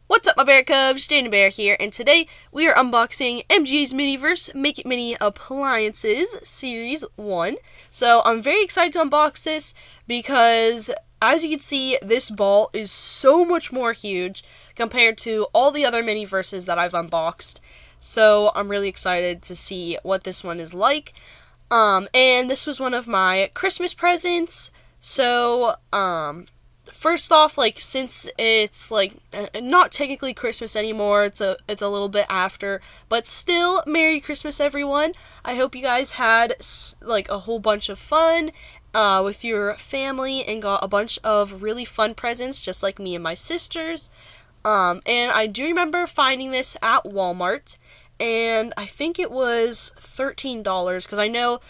What's up, my bear cubs? Danny Bear here, and today we are unboxing MGA's Miniverse Make It Mini Appliances Series 1. So I'm very excited to unbox this because, as you can see, this ball is so much more huge compared to all the other Miniverses that I've unboxed. So I'm really excited to see what this one is like. And this was one of my Christmas presents. So, first off, since it's not technically Christmas anymore, it's a little bit after, but still, Merry Christmas, everyone. I hope you guys had a whole bunch of fun with your family and got a bunch of really fun presents, just like me and my sisters. And I do remember finding this at Walmart, and I think it was $13 because I know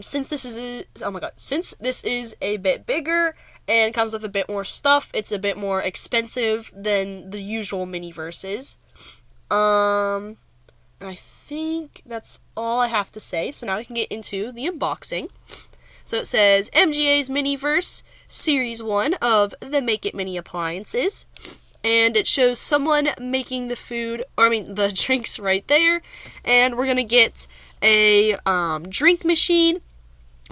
since this is a bit bigger and comes with a bit more stuff, it's a bit more expensive than the usual Miniverses. I think that's all I have to say, so now we can get into the unboxing. So it says MGA's Miniverse Series 1 of the Make It Mini Appliances. And it shows someone making the drinks right there. And we're going to get a drink machine.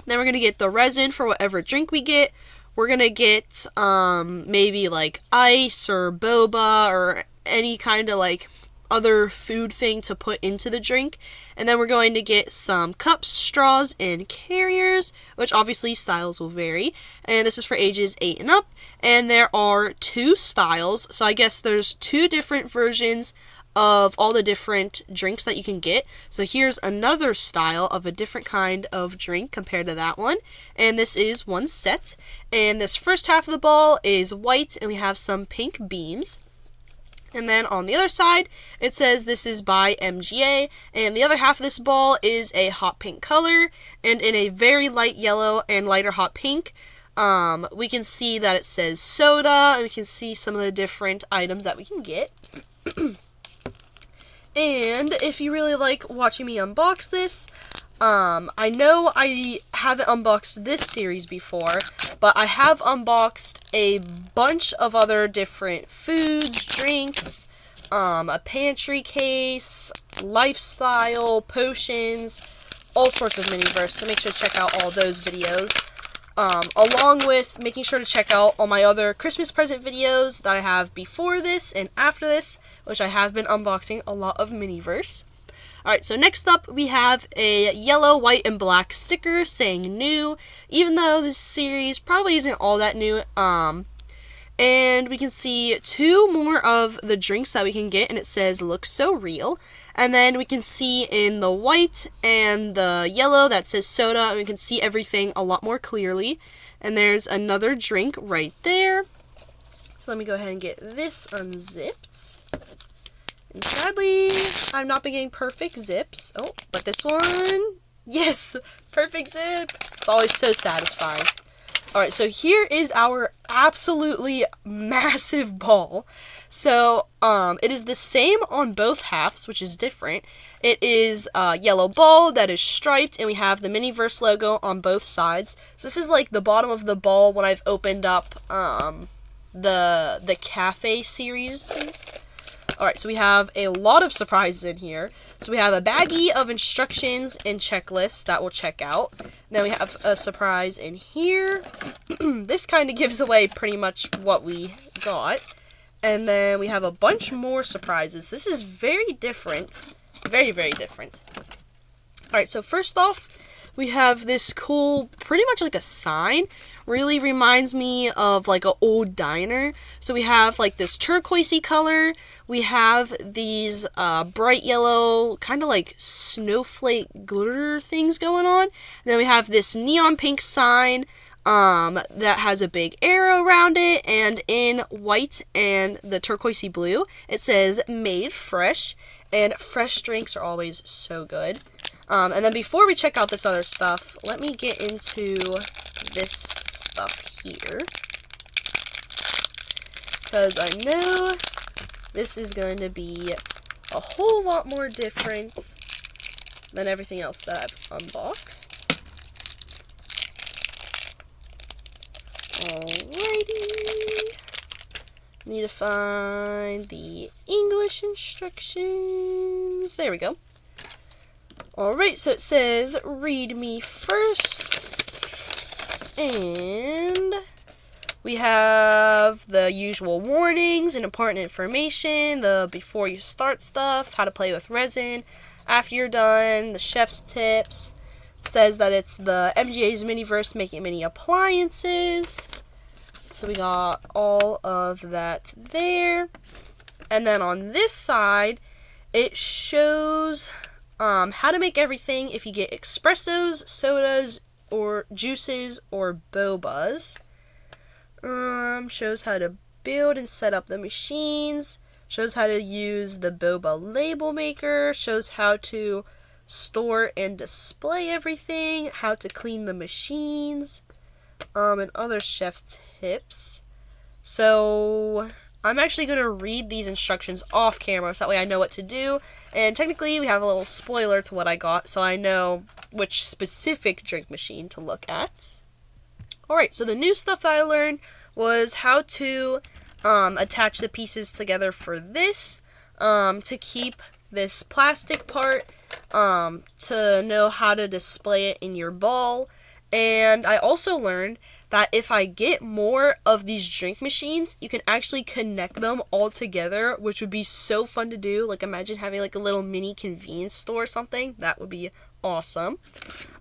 Then we're going to get the resin for whatever drink we get. We're going to get maybe ice or boba or any kind of other food thing to put into the drink. And then we're going to get some cups, straws, and carriers, which obviously styles will vary. And this is for ages 8 and up. And there are 2 styles, so I guess there's 2 different versions of all the different drinks that you can get. So here's another style of a different kind of drink compared to that one. And this is one set. And this first half of the ball is white, and we have some pink beams. And then on the other side, it says this is by MGA, and the other half of this ball is a hot pink color, and in a very light yellow and lighter hot pink, we can see that it says soda, and we can see some of the different items that we can get. And if you really like watching me unbox this, I know I haven't unboxed this series before, but I have unboxed a bunch of other different foods, drinks, a pantry case, lifestyle, potions, all sorts of Miniverse, so make sure to check out all those videos. Along with making sure to check out all my other Christmas present videos that I have before this and after this, which I have been unboxing a lot of Miniverse. Alright, so next up we have a yellow, white, and black sticker saying new, even though this series probably isn't all that new. And we can see 2 more of the drinks that we can get, and it says looks so real. And then we can see in the white and the yellow that says soda, and we can see everything a lot more clearly. And there's another drink right there. So let me go ahead and get this unzipped. And sadly, I've not been getting perfect zips. Oh, but this one, yes, perfect zip. It's always so satisfying. Alright, so here is our absolutely massive ball. So, it is the same on both halves, which is different. It is a yellow ball that is striped, and we have the Miniverse logo on both sides. So this is the bottom of the ball when I've opened up, the cafe series. Alright, so we have a lot of surprises in here. So we have a baggie of instructions and checklists that we'll check out. Then we have a surprise in here. This kind of gives away pretty much what we got. And then we have a bunch more surprises. This is very different. Very, very different. Alright, so first off, we have this cool, pretty much like a sign. Really reminds me of an old diner. So we have this turquoisey color. We have these bright yellow, kind of snowflake glitter things going on. And then we have this neon pink sign that has a big arrow around it. And in white and the turquoisey blue, it says made fresh. And fresh drinks are always so good. And then before we check out this other stuff, let me get into this stuff here. Because I know this is going to be a whole lot more different than everything else that I've unboxed. Alrighty. Need to find the English instructions. There we go. Alright, so it says, read me first. And we have the usual warnings and important information, the before you start stuff, how to play with resin, after you're done, the chef's tips. It says that it's the MGA's Miniverse making mini appliances. So we got all of that there. And then on this side, it shows how to make everything if you get espressos, sodas, or juices, or bobas. Shows how to build and set up the machines. Shows how to use the boba label maker. Shows how to store and display everything. How to clean the machines. And other chef tips. So I'm actually going to read these instructions off camera so that way I know what to do. And technically we have a little spoiler to what I got, so I know which specific drink machine to look at. Alright, so the new stuff that I learned was how to attach the pieces together for this, to keep this plastic part, to know how to display it in your ball. And I also learned that if I get more of these drink machines, you can actually connect them all together, which would be so fun to do. Like, imagine having like a little mini convenience store or something. That would be awesome.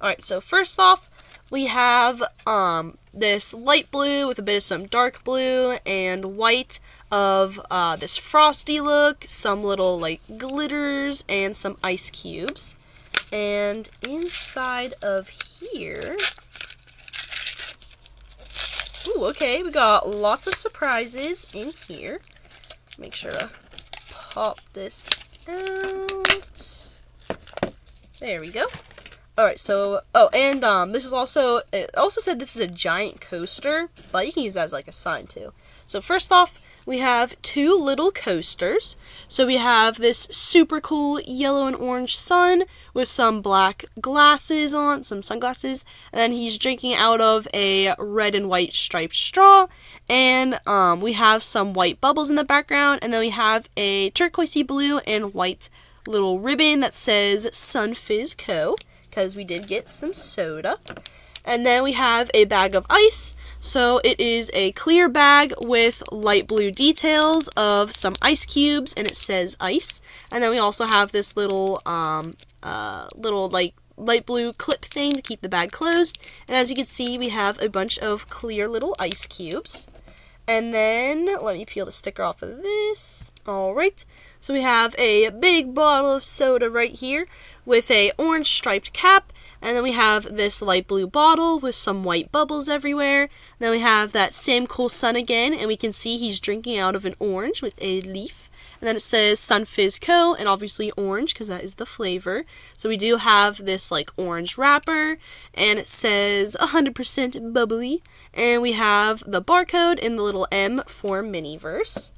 Alright, so first off, we have this light blue with a bit of some dark blue and white of this frosty look, some little like glitters, and some ice cubes. And inside of here, ooh, okay, we got lots of surprises in here. Make sure to pop this out. There we go. Alright, so, and this is also, it also said this is a giant coaster, but you can use that as like a sign too. So first off, we have two little coasters. So we have this super cool yellow and orange sun with some black glasses on, some sunglasses, and then he's drinking out of a red and white striped straw, and we have some white bubbles in the background, and then we have a turquoisey blue and white little ribbon that says Sun Fizz Co., because we did get some soda. And then we have a bag of ice. So it is a clear bag with light blue details of some ice cubes, and it says ice. And then we also have this little like light blue clip thing to keep the bag closed. And as you can see, we have a bunch of clear little ice cubes. And then let me peel the sticker off of this. Alright, so we have a big bottle of soda right here with a orange striped cap. And then we have this light blue bottle with some white bubbles everywhere. Then we have that same cool sun again, and we can see he's drinking out of an orange with a leaf. And then it says Sun Fizz Co., and obviously orange, because that is the flavor. So we do have this like orange wrapper, and it says 100% bubbly. And we have the barcode and the little M for Miniverse.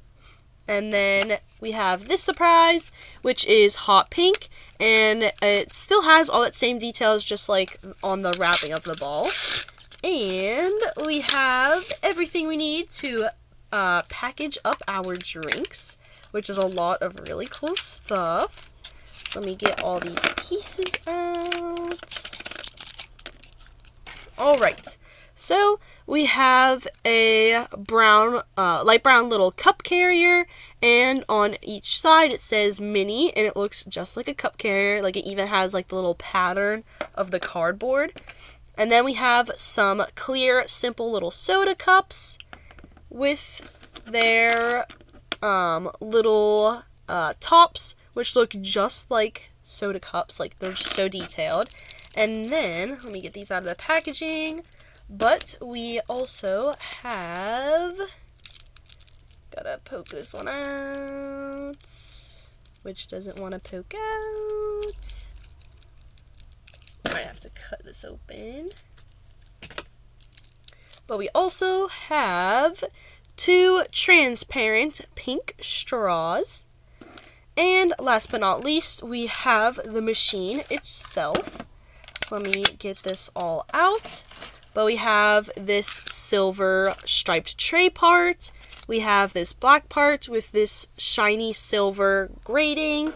And then we have this surprise, which is hot pink, and it still has all that same details just like on the wrapping of the ball. And we have everything we need to package up our drinks, which is a lot of really cool stuff. So let me get all these pieces out. Alright. So we have a brown, light brown little cup carrier, and on each side it says mini, and it looks just like a cup carrier. Like, it even has like the little pattern of the cardboard. And then we have some clear, simple little soda cups with their little tops, which look just like soda cups. Like, they're so detailed. And then let me get these out of the packaging. But we also have, gotta poke this one out, which doesn't want to poke out. Might have to cut this open. But we also have two transparent pink straws. And last but not least, we have the machine itself. So let me get this all out. But we have this silver striped tray part, we have this black part with this shiny silver grating.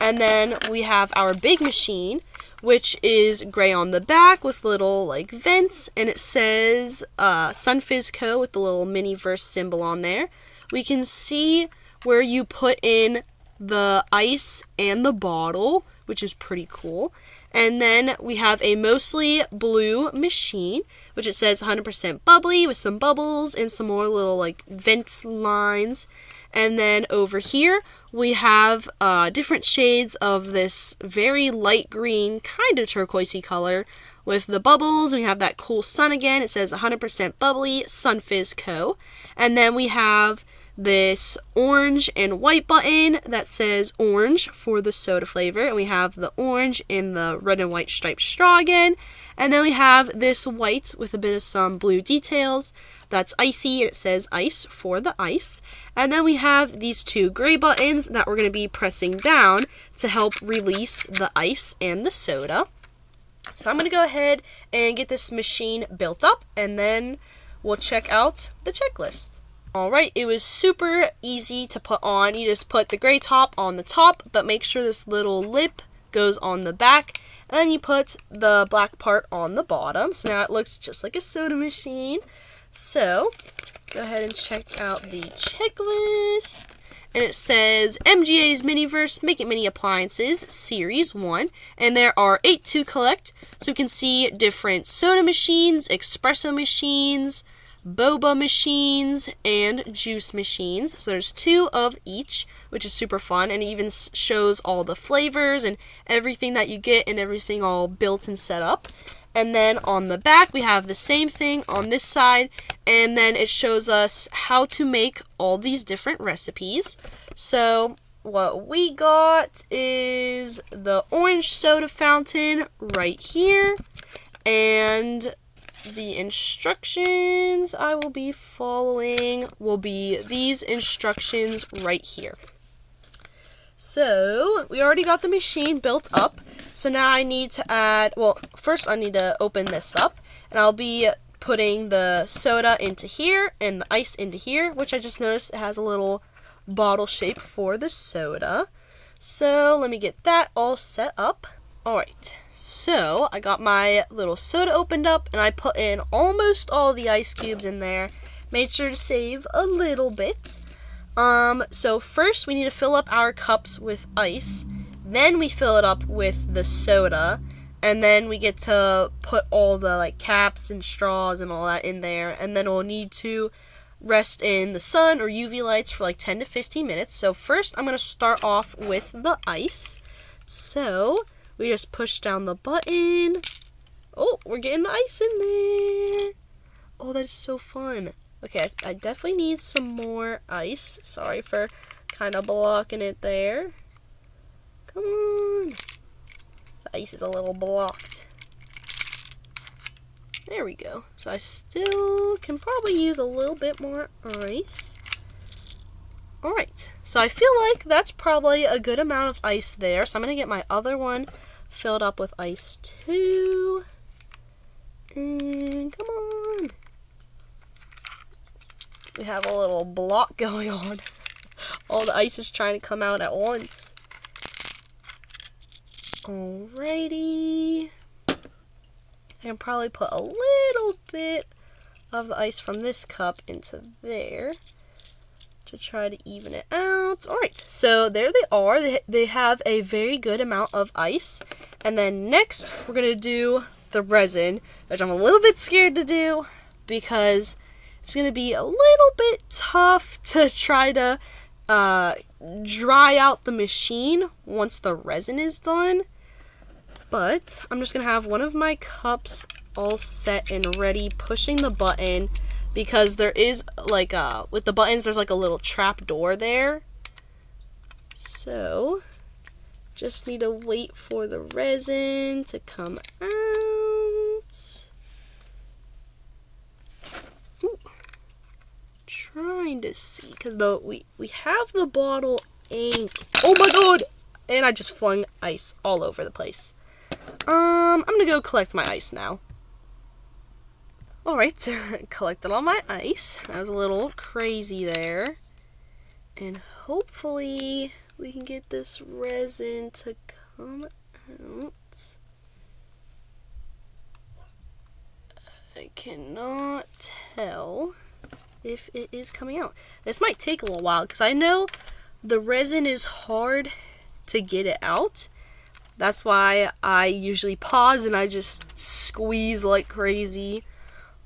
And then we have our big machine, which is gray on the back with little like vents, and it says Sunfizz Co. with the little Miniverse symbol on there. We can see where you put in the ice and the bottle, which is pretty cool. And then we have a mostly blue machine, which it says 100% bubbly with some bubbles and some more little like vent lines. And then over here, we have different shades of this very light green, kind of turquoisey color with the bubbles. We have that cool sun again. It says 100% bubbly, Sunfizz Co. And then we have this orange and white button that says orange for the soda flavor. And we have the orange in the red and white striped straw again. And then we have this white with a bit of some blue details. That's icy, and it says ice for the ice. And then we have these two gray buttons that we're going to be pressing down to help release the ice and the soda. So I'm going to go ahead and get this machine built up, and then we'll check out the checklist. Alright, it was super easy to put on. You just put the gray top on the top, but make sure this little lip goes on the back. And then you put the black part on the bottom. So now it looks just like a soda machine. So, go ahead and check out the checklist. And it says MGA's Miniverse Make It Mini Appliances Series 1. And there are 8 to collect. So we can see different soda machines, espresso machines, boba machines, and juice machines. So there's 2 of each, which is super fun, and it even shows all the flavors and everything that you get and everything all built and set up. And then on the back we have the same thing on this side, and then it shows us how to make all these different recipes. So what we got is the orange soda fountain right here, and the instructions I will be following will be these instructions right here. So, we already got the machine built up. So now I need to add, well, first I need to open this up. And I'll be putting the soda into here and the ice into here, which I just noticed it has a little bottle shape for the soda. So, let me get that all set up. Alright, so I got my little soda opened up, and I put in almost all the ice cubes in there. Made sure to save a little bit. So first we need to fill up our cups with ice. Then we fill it up with the soda. And then we get to put all the like caps and straws and all that in there. And then we'll need to rest in the sun or UV lights for like 10 to 15 minutes. So first I'm going to start off with the ice. So we just push down the button. Oh, we're getting the ice in there. Oh, that is so fun. Okay, I definitely need some more ice. Sorry for kind of blocking it there. Come on. The ice is a little blocked. There we go. So I still can probably use a little bit more ice. Alright, so I feel like that's probably a good amount of ice there. So I'm going to get my other one filled up with ice too. And come on. We have a little block going on. All the ice is trying to come out at once. Alrighty. I can probably put a little bit of the ice from this cup into there to try to even it out. Alright, so there they are. They have a very good amount of ice. And then next, we're going to do the resin, which I'm a little bit scared to do because it's going to be a little bit tough to try to dry out the machine once the resin is done. But I'm just going to have one of my cups all set and ready, pushing the button, because there is like with the buttons there's like a little trap door there. So just need to wait for the resin to come out. Ooh. Trying to see, because we have the bottle aimed. Oh my god! And I just flung ice all over the place. I'm gonna go collect my ice now. Alright, collected all my ice. I was a little crazy there. And hopefully we can get this resin to come out. I cannot tell if it is coming out. This might take a little while because I know the resin is hard to get it out. That's why I usually pause and I just squeeze like crazy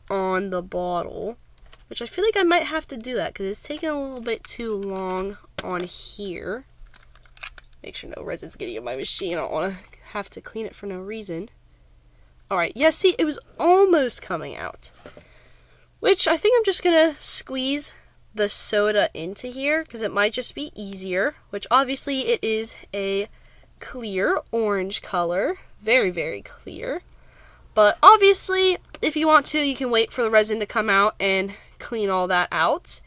on the bottle, which I feel like I might have to do that because it's taking a little bit too long on here. Make sure no resin's getting in my machine. I don't want to have to clean it for no reason. Alright, yeah, see, it was almost coming out. Which I think I'm just going to squeeze the soda into here because it might just be easier. Which obviously it is a clear orange color. Very, very clear. But obviously, if you want to, you can wait for the resin to come out and clean all that out.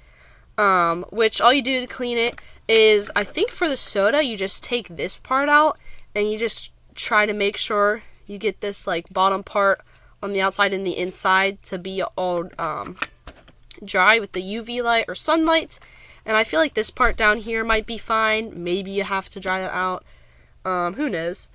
Which all you do to clean it is, I think for the soda, you just take this part out and you just try to make sure you get this like bottom part on the outside and the inside to be all dry with the UV light or sunlight. And I feel like this part down here might be fine. Maybe you have to dry that out. Who knows?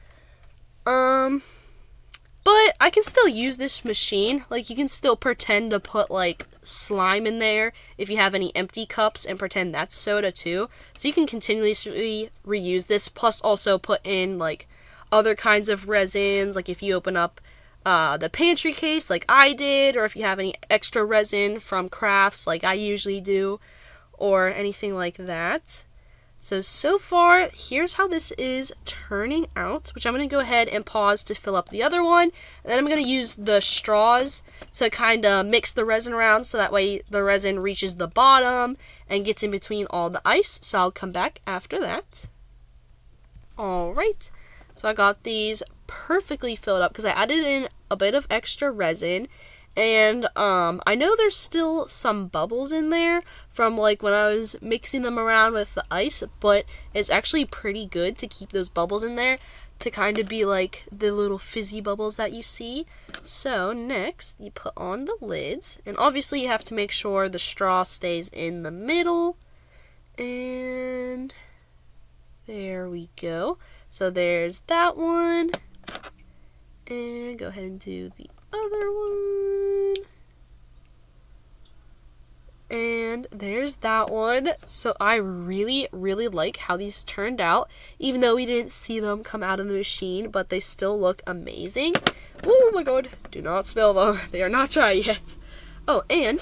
But I can still use this machine. Like, you can still pretend to put like slime in there if you have any empty cups and pretend that's soda too. So you can continuously reuse this, plus also put in like other kinds of resins, like if you open up the pantry case like I did, or if you have any extra resin from crafts like I usually do, or anything like that. So far, here's how this is turning out, which I'm going to go ahead and pause to fill up the other one, and then I'm going to use the straws to kind of mix the resin around so that way the resin reaches the bottom and gets in between all the ice, so I'll come back after that. Alright. So I got these perfectly filled up because I added in a bit of extra resin, and I know there's still some bubbles in there from like when I was mixing them around with the ice, but it's actually pretty good to keep those bubbles in there to kind of be like the little fizzy bubbles that you see. So next you put on the lids, and obviously you have to make sure the straw stays in the middle, and there we go. So there's that one, and go ahead and do the other one, and there's that one. So I really, really like how these turned out, even though we didn't see them come out of the machine, but they still look amazing. Oh my god, do not spill them. They are not dry yet. Oh, and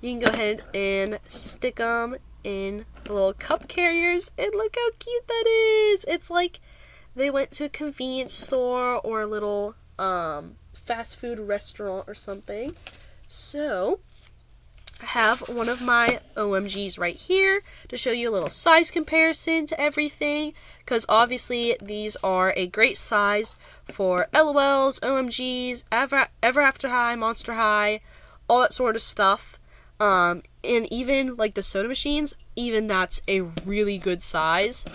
you can go ahead and stick them in the little cup carriers, and look how cute that is. It's like they went to a convenience store or a little fast food restaurant or something. So I have one of my OMGs right here to show you a little size comparison to everything, because obviously these are a great size for LOLs, OMGs, Ever After High, Monster High, all that sort of stuff. And even like the soda machines, even that's a really good size.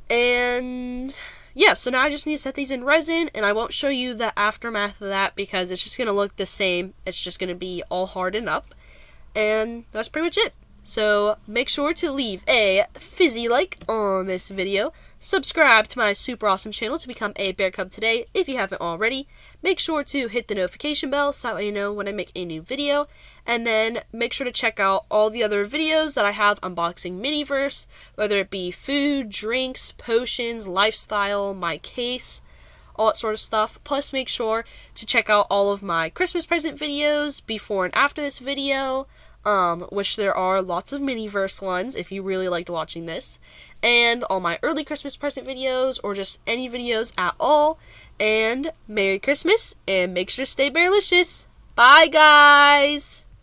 And yeah, so now I just need to set these in resin, and I won't show you the aftermath of that because it's just going to look the same. It's just going to be all hardened up, and that's pretty much it. So make sure to leave a fizzy like on this video. Subscribe to my super awesome channel to become a Bear Cub today if you haven't already. Make sure to hit the notification bell so that way you know when I make a new video. And then make sure to check out all the other videos that I have unboxing Miniverse, whether it be food, drinks, potions, lifestyle, my case, all that sort of stuff. Plus make sure to check out all of my Christmas present videos before and after this video, which there are lots of Miniverse ones if you really liked watching this, and all my early Christmas present videos, or just any videos at all. And Merry Christmas, and make sure to stay bearlicious. Bye, guys!